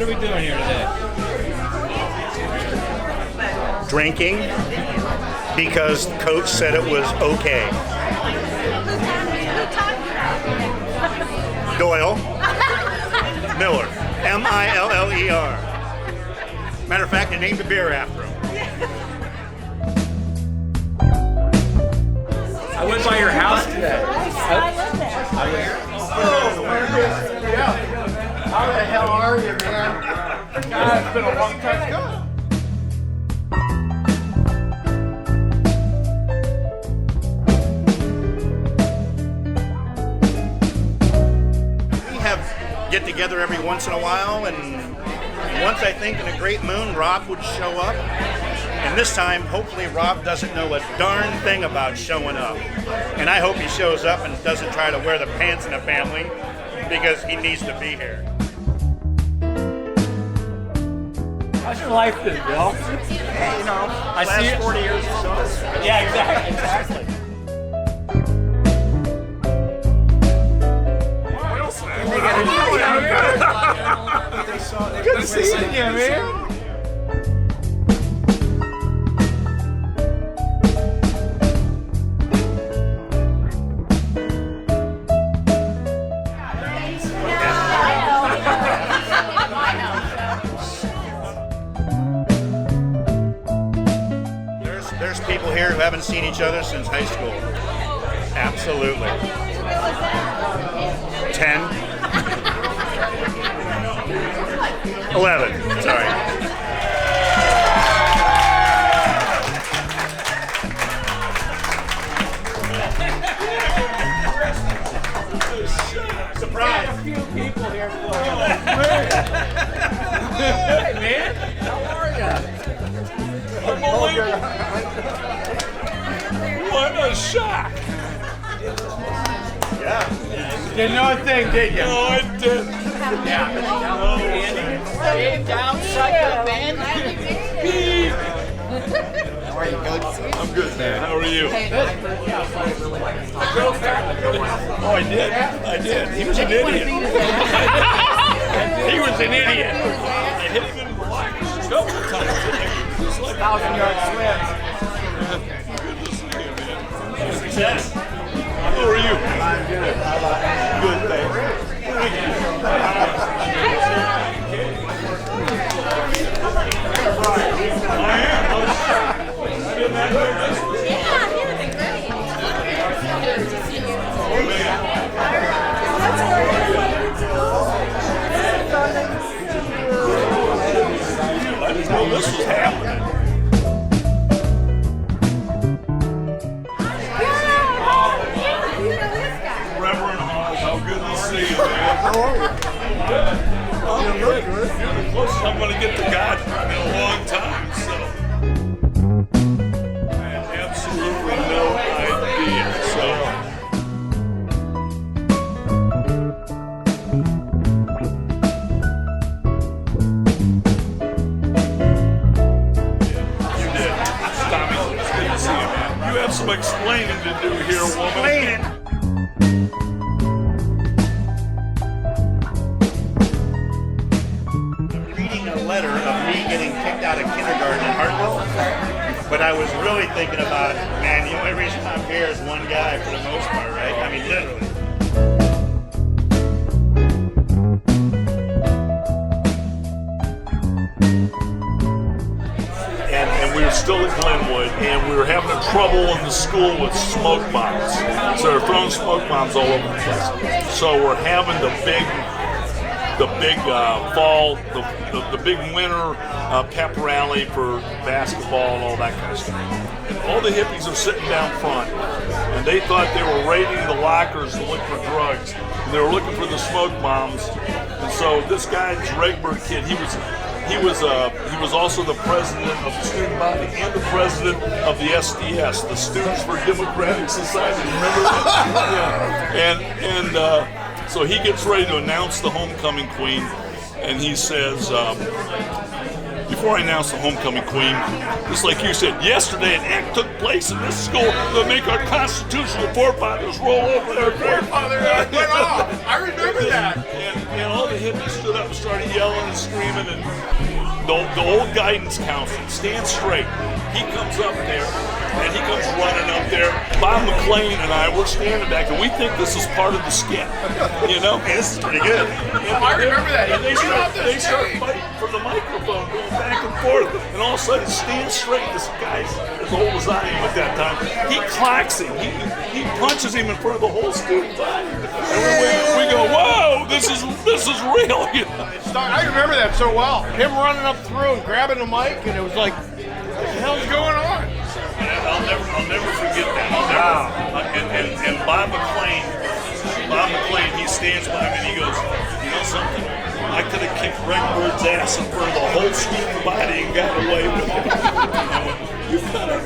are we doing here today? Drinking because coach said it was okay. Doyle. Miller. Miller. Matter of fact, I named the beer after him. I went by your house today. Yeah. How the hell are you, man? God, it's been a long time coming. We have get together every once in a while, and once I think in a great moon, Rob would show up. And this time, hopefully, Rob doesn't know a darn thing about showing up. And I hope he shows up and doesn't try to wear the pants in the family because he needs to be here. How's your life been, Bill? Hey, you know, I see last it. 40 years or so. Yeah, exactly. Good to see you, man. There's people here who haven't seen each other since high school. Absolutely. 10. 11. Sorry. Surprise. A few people here. Hey, man. How are you? Unbelievable. What a shock. Yeah. Didn't know a thing, did you? No, I didn't. Hey, down, suck up, man. How are you, Coach? I'm good, man. How are you? Oh, I did. He was an idiot. He was an idiot. I hit him in the block a couple of times. Just like 1,000-yard swim. Good to see you, man. Success. How are you? I'm good. How about you? Good, thanks. I didn't know this was happening. Reverend Hall, how good to see you, man. How are you? I'm good. You're the closest I'm going to get to God in a long time, so. I have absolutely no idea, so. You did. Tommy, it's good to see you, man. You have some explaining to do here, woman. Explaining. Reading a letter of me getting kicked out of kindergarten in Hartville, but I was really thinking about, man, the only reason I'm here is one guy for the most part, right? I mean, literally. And we were still at Glenwood, and we were having trouble in the school with smoke bombs. So they're throwing smoke bombs all over the place. So we're having the big fall, the big winter pep rally for basketball and all that kind of stuff. And all the hippies are sitting down front, and they thought they were raiding the lockers to look for drugs. And they were looking for the smoke bombs. And so this guy, this Regberg kid, he was also the president of the student body and the president of the SDS, the Students for Democratic Society. Remember that? Yeah. So he gets ready to announce the homecoming queen, and he says, before I announce the homecoming queen, just like you said, yesterday an act took place in this school to make our constitutional forefathers roll over their grandfather. Went off. I remember that. And all the hippies stood up and started yelling and screaming, and the old guidance counselor, stand straight. He comes up there, and he comes running up there. Bob McLean and I, we're standing back, and we think this is part of the skit. You know? Hey, this is pretty good. I remember that. And they start fighting for the microphone, going back and forth. And all of a sudden, stand straight. This guy's as old as I am at that time. He clacks him. He punches him in front of the whole student body. And we go, whoa, this is real. You know? I remember that so well. Him running up through and grabbing the mic, and it was like, what the hell's going on? I'll never forget that. And Bob McLean, he stands by me and he goes, you know something? I could have kicked Redbird's ass in front of the whole student body and got away with it. And I went, you kind of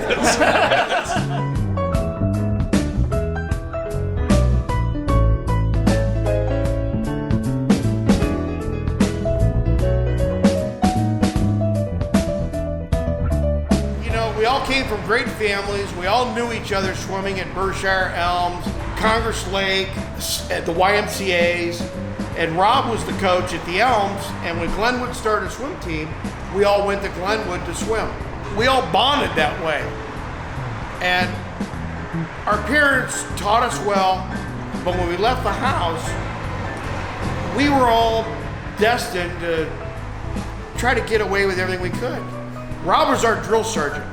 We all came from great families. We all knew each other swimming at Berkshire Elms, Congress Lake, at the YMCA's. And Rob was the coach at the Elms. And when Glenwood started a swim team, we all went to Glenwood to swim. We all bonded that way. And our parents taught us well, but when we left the house, we were all destined to try to get away with everything we could. Rob was our drill sergeant.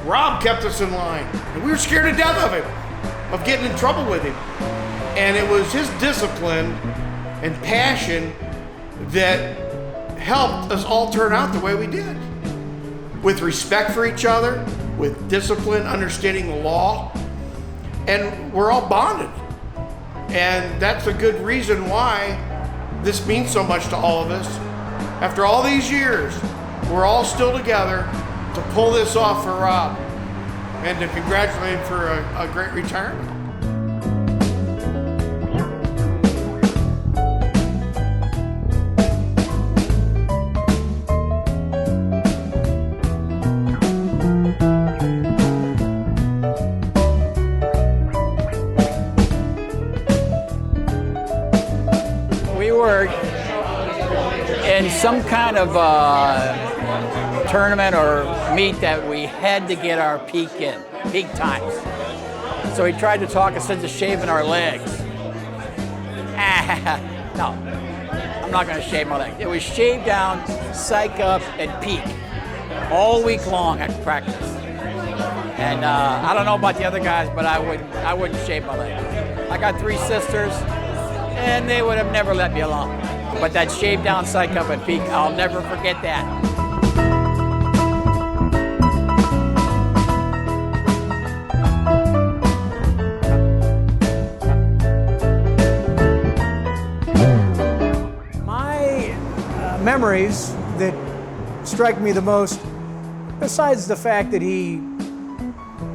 Rob kept us in line, and we were scared to death of him, of getting in trouble with him. And it was his discipline and passion that helped us all turn out the way we did. With respect for each other, with discipline, understanding the law, and we're all bonded. And that's a good reason why this means so much to all of us. After all these years, we're all still together to pull this off for Rob and to congratulate him for a great retirement. We were in some kind of tournament or meet that we had to get our peak times. So he tried to talk us into shaving our legs. No, I'm not gonna shave my legs. It was shave down, psych up, and peak all week long at practice. And I don't know about the other guys, but I wouldn't shave my legs. I got 3 sisters, and they would have never let me alone. But that shave down, psych up, and peak, I'll never forget that. Memories that strike me the most, besides the fact that he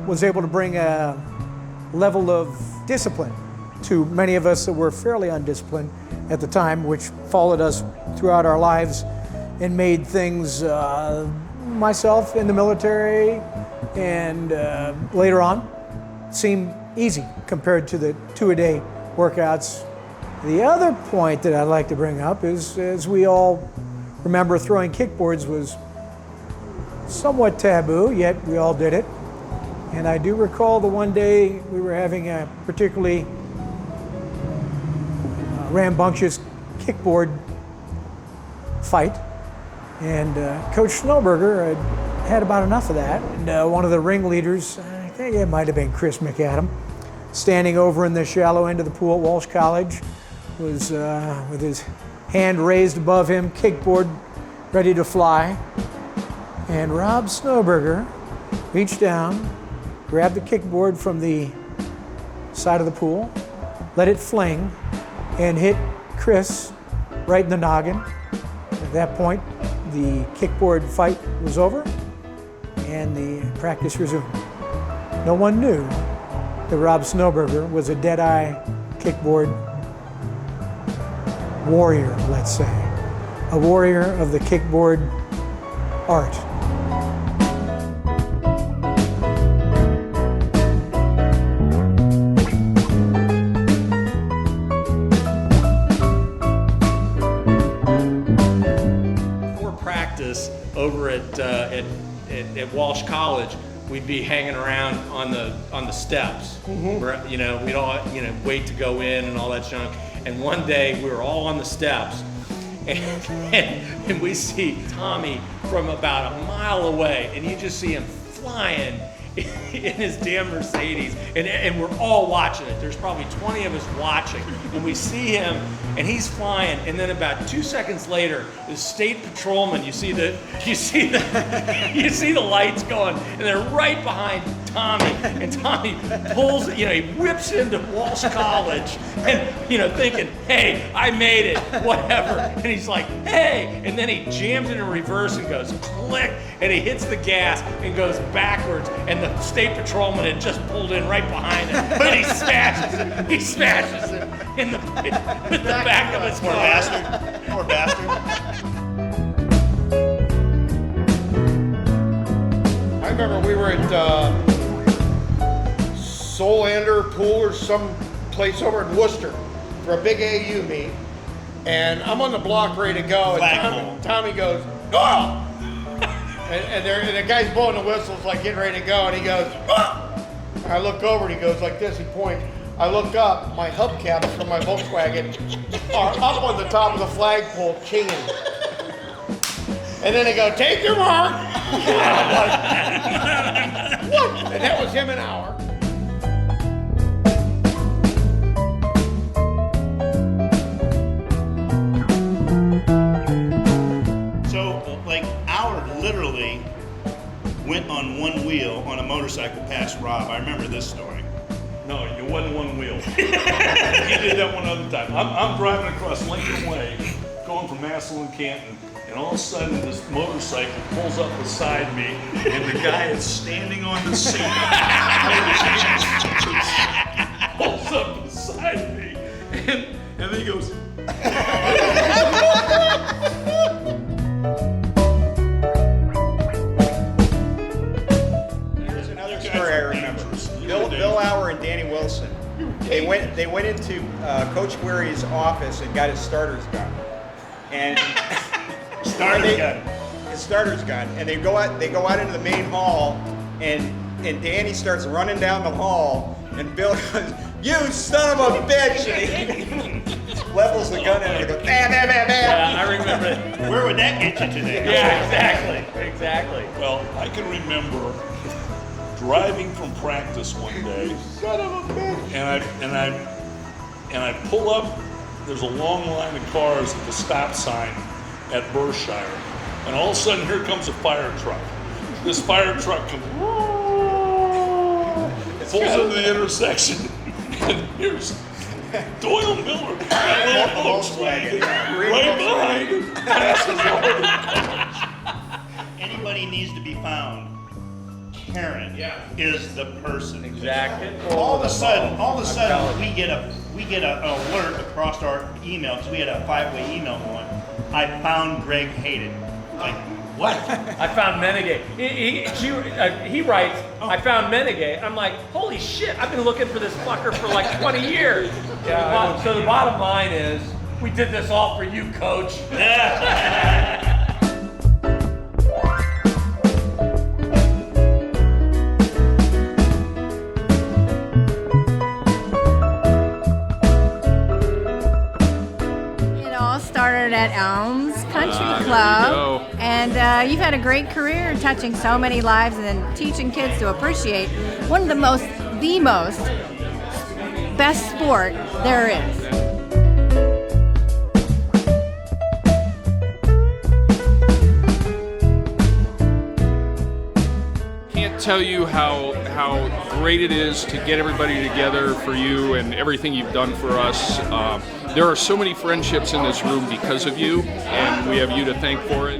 was able to bring a level of discipline to many of us that were fairly undisciplined at the time, which followed us throughout our lives and made things, myself in the military and later on, seem easy compared to the 2-a-day workouts. The other point that I'd like to bring up is, as we all remember, throwing kickboards was somewhat taboo, yet we all did it. And I do recall the one day we were having a particularly rambunctious kickboard fight, and Coach Snowberger had about enough of that. And one of the ringleaders, I think it might have been Chris McAdam, standing over in the shallow end of the pool at Walsh College, was with his hand raised above him, kickboard ready to fly. And Rob Snowberger reached down, grabbed the kickboard from the side of the pool, let it fling, and hit Chris right in the noggin. At that point, the kickboard fight was over and the practice resumed. No one knew that Rob Snowberger was a dead-eye kickboard warrior, let's say. A warrior of the kickboard art. practice over at Walsh College, we'd be hanging around on the steps. Where, we'd all wait to go in and all that junk. And one day we were all on the steps, and we see Tommy from about a mile away, and you just see him flying in his damn Mercedes, and we're all watching it. There's probably 20 of us watching, and we see him, and he's flying, and then about 2 seconds later, the state patrolman, you see the lights going, and they're right behind Tommy, and Tommy pulls, he whips into Walsh College, and thinking, hey, I made it, whatever, and he's like, hey, and then he jams into reverse and goes click, and he hits the gas and goes backwards, and the state patrolman had just pulled in right behind him, and he smashes it in the with the back of his car. Poor bastard. I remember we were at Solander Pool or some place over in Worcester for a big AU meet, and I'm on the block ready to go, and Tommy goes, oh! And the guy's blowing the whistles like getting ready to go, and he goes, oh! And I look over and he goes like this, he points. I look up, my hubcaps from my Volkswagen are up on the top of the flagpole chained. And then they go, take your mark! I'm like, what? And that was him an hour. So, Howard literally went on one wheel on a motorcycle past Rob. I remember this story. No, it wasn't one wheel. He did that one other time. I'm driving across Lincoln Way, going from Massillon, Canton, and all of a sudden this motorcycle pulls up beside me, and the guy is standing on the seat. Pulls up beside me, and then he goes. Here's another story I remember. Bill Auer and Danny Wilson. They went into Coach Weary's office and got his starter's gun. And his starter's gun. And they go out into the main hall, and Danny starts running down the hall, and Bill goes, "You son of a bitch!" And he levels the gun at him and goes, bam, bam, bam, bam. Yeah, I remember it. Where would that get you today? Yeah, exactly. Well, I can remember driving from practice one day, Son of a bitch. and I pull up. There's a long line of cars at the stop sign at Berkshire, and all of a sudden here comes a fire truck. This fire truck comes, pulls into the intersection, and here's Doyle Miller, that little Volkswagen, right behind him, passes over. Anybody needs to be found. Karen is the person. Exactly. All of a sudden, we get an alert across our email because we had a 5-way email going. I found Greg Hayden. Like what? I found Menegay. He writes, I found Menegay. I'm like, holy shit! I've been looking for this fucker for like 20 years. Yeah. So the bottom line is, we did this all for you, Coach. Started at Elms Country Club, and you've had a great career touching so many lives and then teaching kids to appreciate one of the best sport there is. Can't tell you how great it is to get everybody together for you and everything you've done for us. There are so many friendships in this room because of you, and we have you to thank for it.